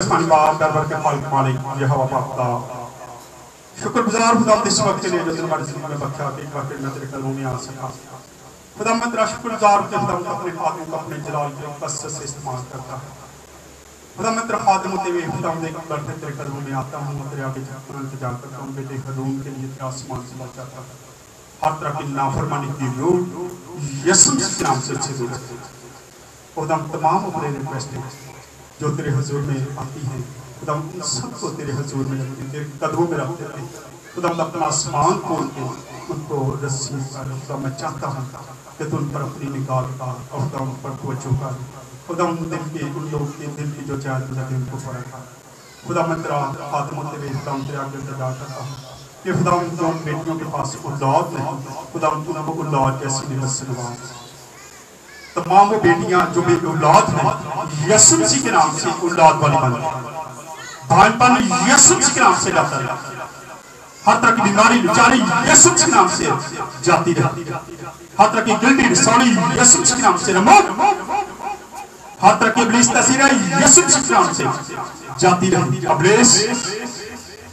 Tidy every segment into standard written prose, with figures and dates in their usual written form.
آسمانی باپ دربار کے خالق مالک یہ ہوا پاکتا شکر گزار خدا اس وقت کے لیے جو تمہاری زندگی میں بخشا کہ ایک بار پھر میں تیرے قدموں میں آ سکا خدا میں تیرا شکر گزار کہ خدا اپنے خادموں کو اپنے جلال کے قصد سے استعمال کرتا ہے خدا میں تیرا خادم ہوتے ہوئے خدا میں ایک بار پھر تیرے قدموں میں آتا ہوں تیرے آگے جھکنا انتظار کرتا ہوں بیٹے ہارون کے لیے تیرا آسمان سے لا چاہتا ہے ہر طرح کی نافرمانی کی روح یسوع کے نام سے دور خدا تمام اپنے ریکویسٹ جو تیرے حضور میں آتی ہیں خدا ان سب کو تیرے حضور میں رکھتے ہیں تیرے قدموں میں رکھتے ہیں خدا اپنا آسمان کھول کے ان کو رسید کر خدا میں چاہتا ہوں کہ تو ان پر اپنی نگاہ کا اور خدا ان پر توجہ کر خدا ان دل کے ان لوگ کے دل کی جو چاہت مجھے ان کو پڑھا تھا خدا میں تیرا خاتم ہوتے ہوئے خدا تیرے آگے انتظار کرتا ہوں کہ خدا ان دو بیٹیوں کے پاس اولاد نہیں خدا ان کو اولاد جیسی نعمت سے نواز تمام وہ بیٹیاں جو بے اولاد ہیں یسوع مسیح کے نام سے اولاد والی بن گئی بھائیپن یسوع مسیح کے نام سے جاتا رہا ہر طرح کی بیماری لچاری یسوع مسیح کے نام سے جاتی رہتی ہر طرح کی گلٹی رسولی یسوع مسیح کے نام سے رموت ہر طرح کی ابلیس تاثیرہ یسوع مسیح کے نام سے جاتی رہتی ابلیس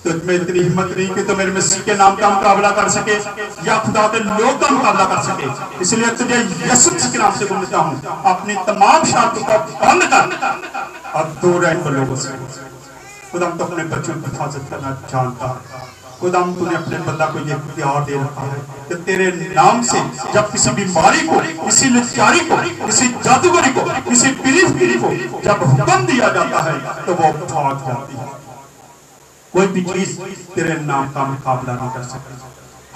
تو تمہیں اتنی ہمت نہیں کہ تو میرے مسیح کے نام کا مقابلہ کر سکے یا خدا کے لوگ کا مقابلہ کر سکے اس لیے تجھے یسوع مسیح کے نام سے بولتا ہوں اپنی تمام شرطوں کو بند کر اور دور رہن پر لوگوں سے خدا تو اپنے بچوں کی حفاظت کرنا جانتا ہے خدا تو نے اپنے بندہ کو یہ اختیار دے رکھا ہے کہ تیرے نام سے جب کسی بیماری کو کسی لچاری کو کسی جادوگری کو کسی پیری کو جب حکم دیا جاتا ہے تو وہ بھاگ جاتی ہے کوئی بھی چیز تیرے نام کا مقابلہ نہیں کر سکتی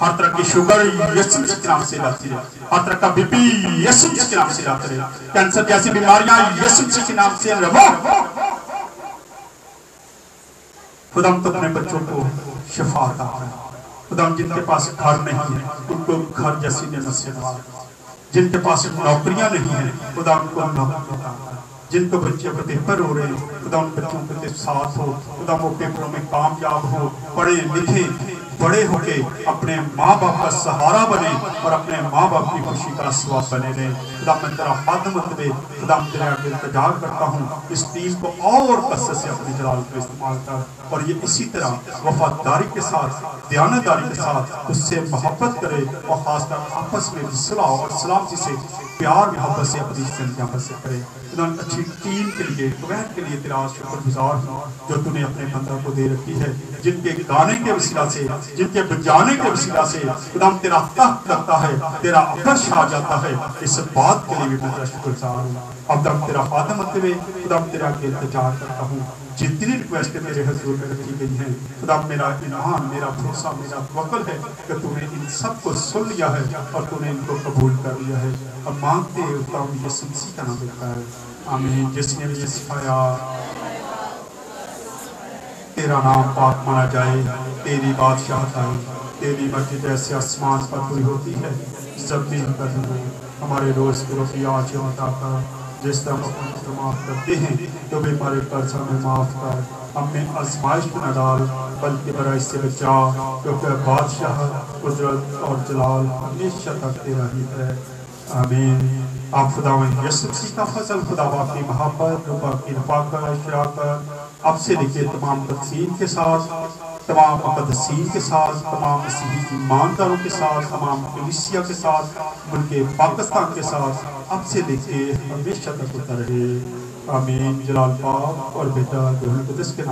ہر طرح کی شوگر یسوع مسیح کے نام سے لاتی رہے ہر طرح کا بی پی یسوع مسیح کے نام سے لاتے رہے کینسر جیسی بیماریاں یسوع مسیح کے نام سے رہو خدا ہم تو اپنے بچوں کو شفا عطا کرے خدا ہم جن کے پاس گھر نہیں ہے ان کو گھر جیسی نعمت سے نواز جن کے پاس نوکریاں نہیں ہیں خدا ان کو نوکری عطا کرے جن کو بچے پیپر ہو رہے ہیں خدا ان بچوں کے ساتھ ہو خدا وہ پیپروں میں کامیاب ہو پڑھے لکھے بڑے ہو کے اپنے ماں باپ کا سہارا بنے اور اپنے ماں باپ کی خوشی کا اسباب بنے رہے خدا میں تیرا خادم ہوتے خدا میں تیرے آگے التجا کرتا ہوں اس ٹیم کو اور کثرت سے اپنے جلال کو استعمال کر اور یہ اسی طرح وفاداری کے ساتھ دیانتداری کے ساتھ اس سے محبت کرے اور خاص کر آپس میں صلح اور سلامتی سے پیار محبت سے اپنی زندگیاں بسر کرے خدا اچھی ٹیم کے لیے کویت کے لیے تیرا شکر گزار ہوں جو تو نے اپنے بندہ کو دے رکھی ہے جن کے گانے کے وسیلہ سے جن کے بجانے کے وسیلہ سے خدا تیرا تخت لگتا ہے تیرا عرش آ جاتا ہے اس بات کے لیے بھی میں تیرا شکر گزار ہوں اب تک تیرا خاتم ہوتے ہوئے خدا تیرا آگے التجا کرتا ہوں جتنی ریکویسٹ تیرے حضور میں رکھی گئی ہیں خدا میرا ایمان میرا بھروسہ میرا توکل ہے کہ تو نے ان سب کو سن لیا ہے اور تو نے ان کو قبول کر لیا ہے اب مانگتے ہوتا ہوں یسوع مسیح کا نام دیتا ہے آمین جس نے مجھے سکھایا تیرا نام پاک مانا جائے تیری بادشاہت آئے تیری مرضی جیسے آسمان پر ہوئی ہوتی ہے زمین پر ہوئی ہمارے روز کی روٹی آج عطا کر جس طرح ہم اپنے معاف کرتے ہیں تو بھی ہمارے قرض ہمیں معاف کر ہمیں آزمائش کو نہ ڈال بلکہ برائی سے بچا کیونکہ بادشاہ قدرت اور جلال ہمیشہ تک تیرا ہی ہے آمین آپ خداوند یسوع مسیح کا فضل خدا باپ کی محبت ربا کی رفاقت شراکت اب سے لے کے تمام تقسیم کے ساتھ تمام مقدسین کے ساتھ تمام مسیحی ایمانداروں کے ساتھ تمام کلیسیا کے ساتھ ملک پاکستان کے ساتھ اب سے لے کے ہمیشہ تک ہوتا رہے آمین جلال باپ اور بیٹا روح القدس کے نام